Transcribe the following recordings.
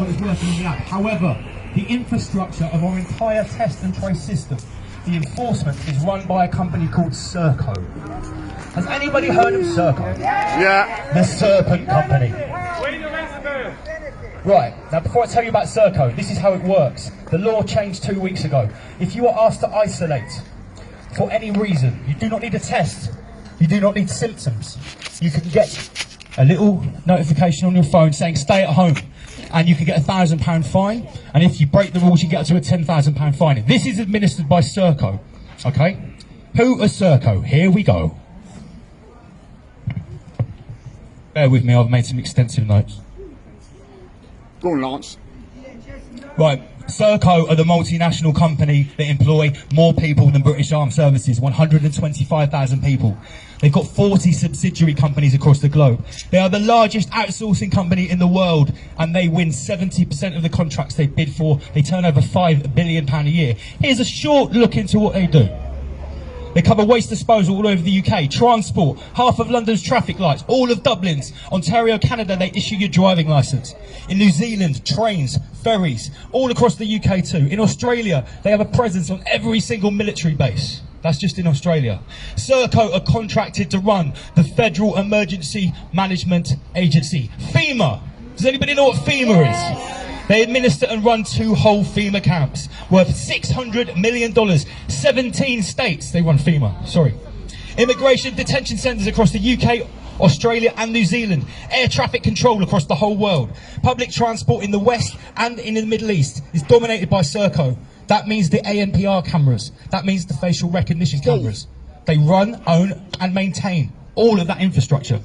while it's working in the lab. However, the infrastructure of our entire test and trace system, the enforcement, is run by a company called Serco. Has anybody heard of Serco? Yeah. The Serpent Company. Right, now before I tell you about Serco, this is how it works. The law changed 2 weeks ago. If you are asked to isolate for any reason, you do not need a test, you do not need symptoms. You can get a little notification on your phone saying stay at home, and you can get a £1,000 fine, and if you break the rules you get up to a £10,000 fine. This is administered by Serco, okay? Who are Serco? Here we go. Bear with me, I've made some extensive notes. Go on, Lance. Right, Serco are the multinational company that employ more people than British Armed Services, 125,000 people. They've got 40 subsidiary companies across the globe. They are the largest outsourcing company in the world, and they win 70% of the contracts they bid for. They turn over £5 billion a year. Here's a short look into what they do. They cover waste disposal all over the UK, transport, half of London's traffic lights, all of Dublin's. Ontario, Canada, they issue your driving licence. In New Zealand, trains, ferries, all across the UK too. In Australia, they have a presence on every single military base. That's just in Australia. Serco are contracted to run the Federal Emergency Management Agency, FEMA. Does anybody know what FEMA is? They administer and run 2 whole FEMA camps worth $600 million. 17 states they run FEMA, sorry. Immigration detention centres across the UK, Australia and New Zealand. Air traffic control across the whole world. Public transport in the West and in the Middle East is dominated by Serco. That means the ANPR cameras. That means the facial recognition cameras. They run, own and maintain all of that infrastructure.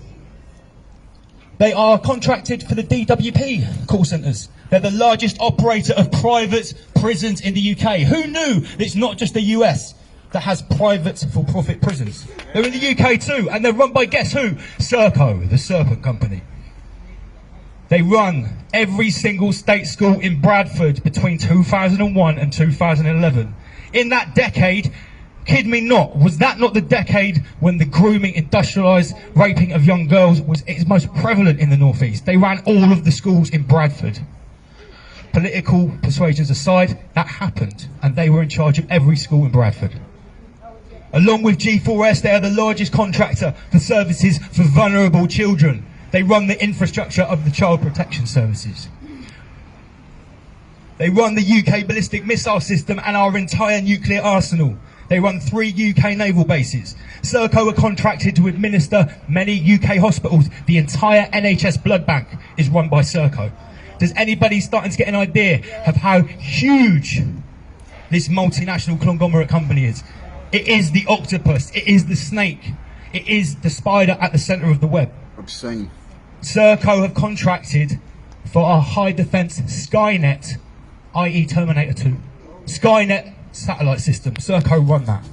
They are contracted for the DWP call centres. They're the largest operator of private prisons in the UK. Who knew that it's not just the US that has private for-profit prisons? They're in the UK too, and they're run by, guess who? Serco, the Serpent Company. They run every single state school in Bradford between 2001 and 2011. In that decade, kid me not, was that not the decade when the grooming, industrialised raping of young girls was its most prevalent in the North East? They ran all of the schools in Bradford. Political persuasions aside, that happened, and they were in charge of every school in Bradford. Along with G4S, they are the largest contractor for services for vulnerable children. They run the infrastructure of the Child Protection Services. They run the UK ballistic missile system and our entire nuclear arsenal. They run 3 UK naval bases. Serco are contracted to administer many UK hospitals. The entire NHS blood bank is run by Serco. Does anybody starting to get an idea of how huge this multinational conglomerate company is? It is the octopus, it is the snake, it is the spider at the centre of the web. Obscene. Serco have contracted for our high defence Skynet, i.e. Terminator 2. Skynet satellite system, Serco run that.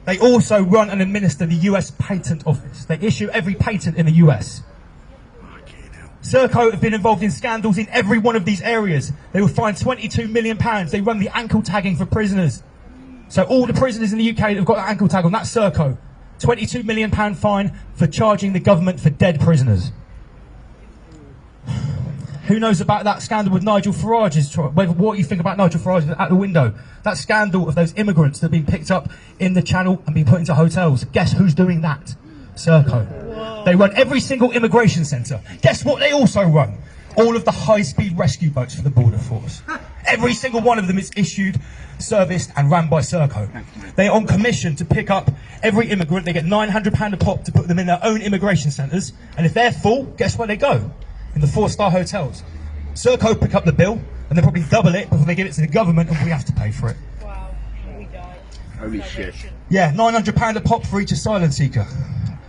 They also run and administer the US Patent Office. They issue every patent in the US. Serco have been involved in scandals in every one of these areas. They were fined £22 million. They run the ankle tagging for prisoners. So all the prisoners in the UK that have got an ankle tag on, that's Serco. £22 million fine for charging the government for dead prisoners. Who knows about that scandal with Nigel Farage's trial? What you think about Nigel Farage at the window? That scandal of those immigrants that have been picked up in the Channel and been put into hotels. Guess who's doing that? Serco. They run every single immigration centre. Guess what they also run? All of the high-speed rescue boats for the Border Force. Every single one of them is issued, serviced and ran by Serco. They are on commission to pick up every immigrant. They get £900 a pop to put them in their own immigration centres. And if they're full, guess where they go? In the 4-star hotels. Serco pick up the bill and they probably double it before they give it to the government, and we have to pay for it. Wow, we died. Holy shit. Yeah, £900 a pop for each asylum seeker.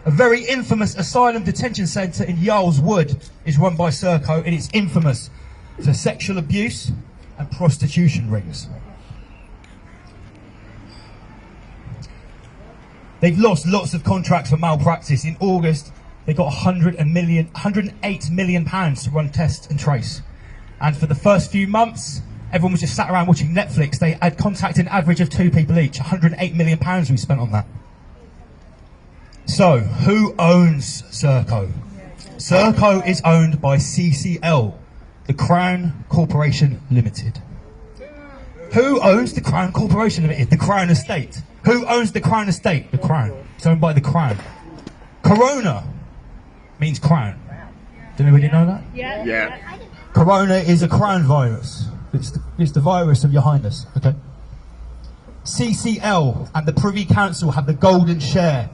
A very infamous asylum detention centre in Yarl's Wood is run by Serco, and it's infamous for sexual abuse and prostitution rings. They've lost lots of contracts for malpractice. In August, they got £108 million to run test and trace. And for the first few months, everyone was just sat around watching Netflix. They had contacted an average of 2 people each. £108 million we spent on that. So, who owns Serco? Serco is owned by CCL, The Crown Corporation Limited. Who owns the Crown Corporation Limited? The Crown Estate. Who owns the Crown Estate? The Crown. It's owned by the Crown. Corona means crown. Did anybody know that? Yeah. Corona is a crown virus. It's the virus of your highness. Okay. CCL and the Privy Council have the golden share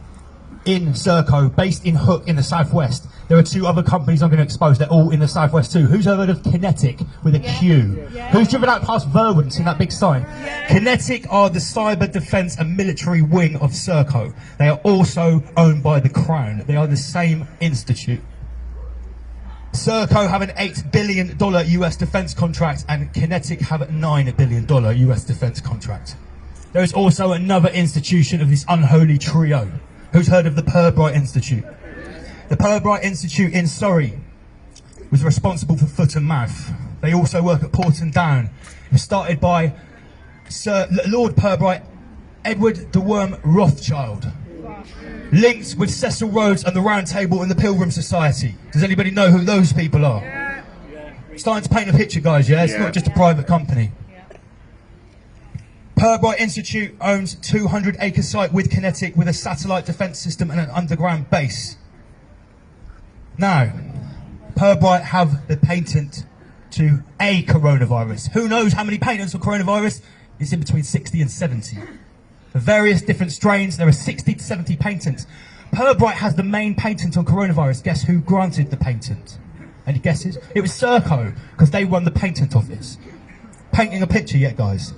in Serco, based in Hook in the southwest. There are 2 other companies I'm going to expose. They're all in the southwest too. Who's heard of Kinetic with a Q? Yeah. Who's driven out past Verwood and seen that big sign? Yeah. Kinetic are the cyber defence and military wing of Serco. They are also owned by the Crown. They are the same institute. Serco have an $8 billion US defence contract, and Kinetic have a $9 billion US defence contract. There is also another institution of this unholy trio. Who's heard of the Pirbright Institute? The Pirbright Institute in Surrey was responsible for foot and mouth. They also work at Porton Down. It was started by Sir Lord Pirbright, Edward de Worm Rothschild. Linked with Cecil Rhodes and the Round Table and the Pilgrim Society. Does anybody know who those people are? Yeah. Starting to paint a picture, guys, yeah? It's not just a private company. Pirbright Institute owns 200-acre site with Kinetic, with a satellite defence system and an underground base. Now, Pirbright have the patent to a coronavirus. Who knows how many patents for coronavirus? It's in between 60 and 70. For various different strains, there are 60 to 70 patents. Pirbright has the main patent on coronavirus. Guess who granted the patent? Any guesses? It was Serco, because they won the patent office. Painting a picture yet, guys?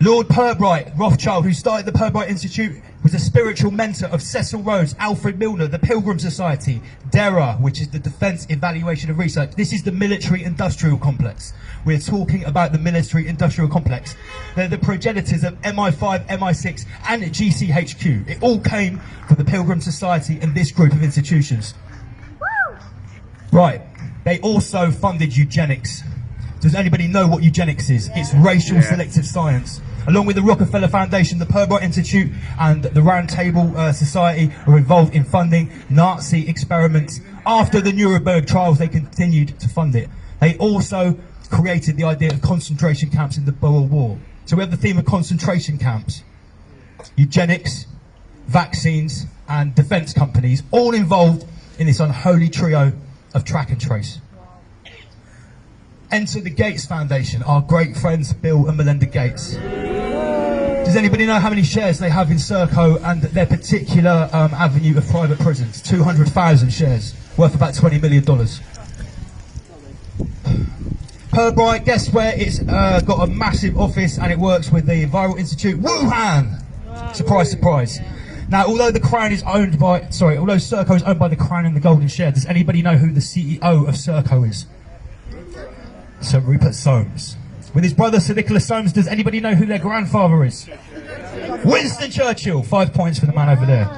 Lord Pirbright Rothschild, who started the Pirbright Institute, was a spiritual mentor of Cecil Rhodes, Alfred Milner, the Pilgrim Society, DERA, which is the Defence Evaluation and Research. This is the military-industrial complex. We're talking about the military-industrial complex. They're the progenitors of MI5, MI6 and GCHQ. It all came from the Pilgrim Society and this group of institutions. Right, they also funded eugenics. Does anybody know what eugenics is? It's racial selective science. Along with the Rockefeller Foundation, the Pirbright Institute and the Round Table Society are involved in funding Nazi experiments. After the Nuremberg trials, they continued to fund it. They also created the idea of concentration camps in the Boer War. So we have the theme of concentration camps, eugenics, vaccines, and defence companies, all involved in this unholy trio of track and trace. Enter the Gates Foundation, our great friends Bill and Melinda Gates. Does anybody know how many shares they have in Serco and their particular avenue of private prisons? 200,000 shares, worth about $20 million. Pirbright, guess where it's got a massive office, and it works with the Viral Institute, Wuhan! Surprise, surprise. Now, although Serco is owned by the Crown and the Golden Share, does anybody know who the CEO of Serco is? Sir Rupert Soames. With his brother Sir Nicholas Soames, does anybody know who their grandfather is? Winston Churchill. 5 points for the man over there.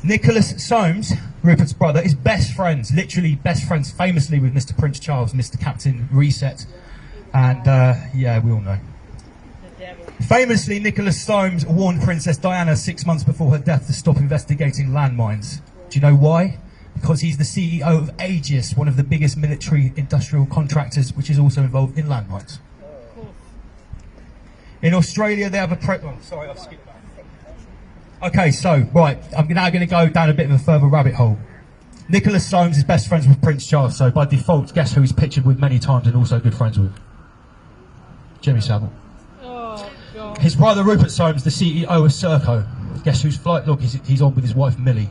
Nicholas Soames, Rupert's brother, is best friends, literally best friends, famously with Mr. Prince Charles, Mr. Captain Reset. And yeah, we all know. Famously, Nicholas Soames warned Princess Diana 6 months before her death to stop investigating landmines. Do you know why? Because he's the CEO of Aegis, one of the biggest military industrial contractors, which is also involved in landmines. In Australia, they have a sorry, I've skipped that. Okay, so, right, I'm now going to go down a bit of a further rabbit hole. Nicholas Soames is best friends with Prince Charles, so by default, guess who he's pictured with many times and also good friends with? Jimmy Savile. Oh, God. His brother Rupert Soames, the CEO of Serco. Guess whose flight log he's on with his wife Millie?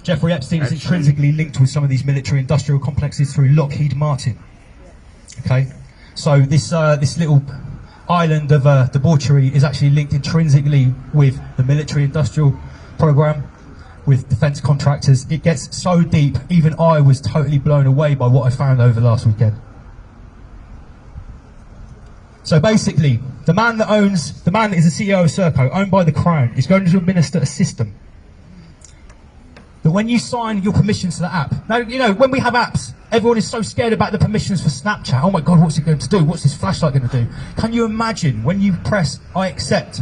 Jeffrey Epstein is intrinsically linked with some of these military-industrial complexes through Lockheed Martin. Okay, so this little island of debauchery is actually linked intrinsically with the military-industrial program, with defence contractors. It gets so deep, even I was totally blown away by what I found over last weekend. So basically, the man that is the CEO of Serco, owned by the Crown, is going to administer a system that when you sign your permissions to the app, now, you know, when we have apps, everyone is so scared about the permissions for Snapchat. Oh my God, what's it going to do? What's this flashlight going to do? Can you imagine when you press I accept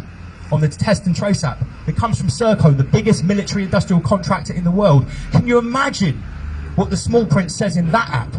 on the Test and Trace app that comes from Serco, the biggest military industrial contractor in the world? Can you imagine what the small print says in that app,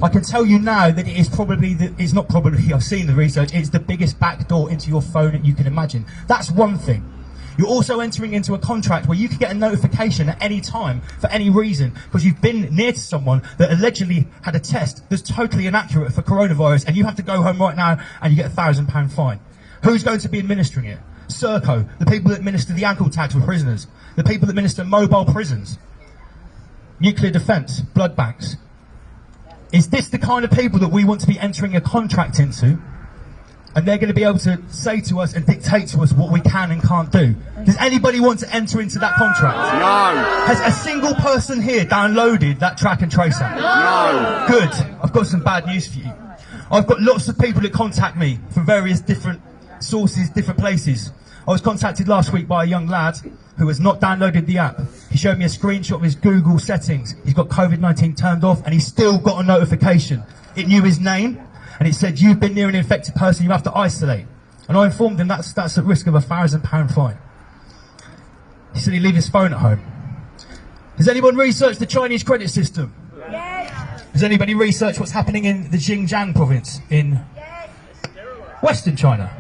I can tell you now that it is probably, it's not probably, I've seen the research, it's the biggest backdoor into your phone that you can imagine. That's one thing. You're also entering into a contract where you can get a notification at any time for any reason because you've been near to someone that allegedly had a test that's totally inaccurate for coronavirus, and you have to go home right now and you get £1,000 fine. Who's going to be administering it? Serco, the people that administer the ankle tags for prisoners, the people that administer mobile prisons, nuclear defence, blood banks. Is this the kind of people that we want to be entering a contract into? And they're going to be able to say to us and dictate to us what we can and can't do. Does anybody want to enter into that contract? No. Has a single person here downloaded that track and trace app? No. Good. I've got some bad news for you. I've got lots of people that contact me from various different sources, different places. I was contacted last week by a young lad who has not downloaded the app. He showed me a screenshot of his Google settings. He's got COVID-19 turned off and he's still got a notification. It knew his name. And it said, you've been near an infected person, you have to isolate. And I informed him that's at risk of £1,000 fine. He said he'd leave his phone at home. Has anyone researched the Chinese credit system? Yes. Has anybody researched what's happening in the Xinjiang province in Western China?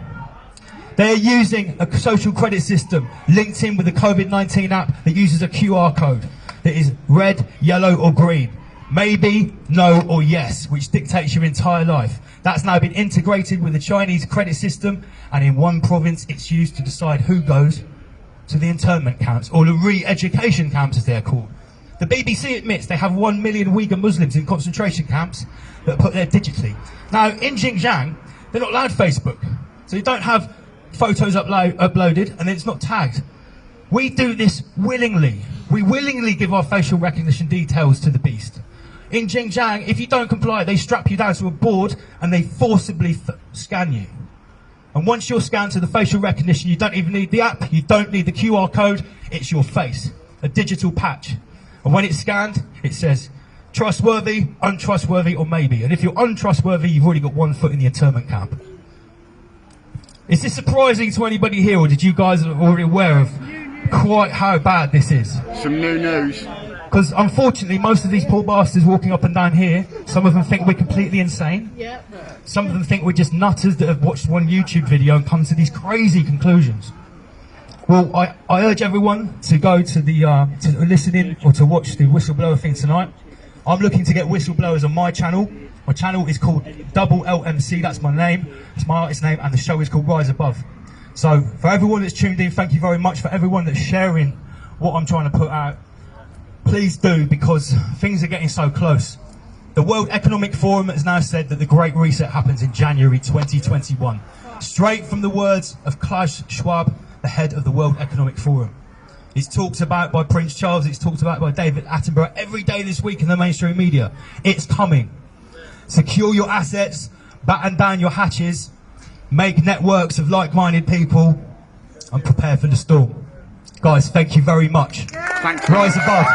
They're using a social credit system linked in with a COVID-19 app that uses a QR code that is red, yellow or green. Maybe, no or yes, which dictates your entire life. That's now been integrated with the Chinese credit system, and in one province it's used to decide who goes to the internment camps, or the re-education camps as they're called. The BBC admits they have 1 million Uyghur Muslims in concentration camps that are put there digitally. Now in Xinjiang, they're not allowed Facebook, so you don't have photos uploaded and it's not tagged. We do this willingly. We willingly give our facial recognition details to the beast. In Xinjiang, if you don't comply, they strap you down to a board and they forcibly scan you. And once you're scanned to the facial recognition, you don't even need the app, you don't need the QR code, it's your face, a digital patch. And when it's scanned, it says trustworthy, untrustworthy, or maybe. And if you're untrustworthy, you've already got one foot in the internment camp. Is this surprising to anybody here, or did you guys already aware of quite how bad this is? Some new news. Because unfortunately, most of these poor bastards walking up and down here, some of them think we're completely insane. Yep. Some of them think we're just nutters that have watched one YouTube video and come to these crazy conclusions. Well, I urge everyone to go to the to listen in or to watch the whistleblower thing tonight. I'm looking to get whistleblowers on my channel. My channel is called Double LMC. That's my name. It's my artist name, and the show is called Rise Above. So for everyone that's tuned in, thank you very much. For everyone that's sharing what I'm trying to put out, please do, because things are getting so close. The World Economic Forum has now said that the Great Reset happens in January 2021. Straight from the words of Klaus Schwab, the head of the World Economic Forum. It's talked about by Prince Charles, it's talked about by David Attenborough every day this week in the mainstream media. It's coming. Secure your assets, batten down your hatches, make networks of like-minded people, and prepare for the storm. Guys, thank you very much. Thank you. Rise above.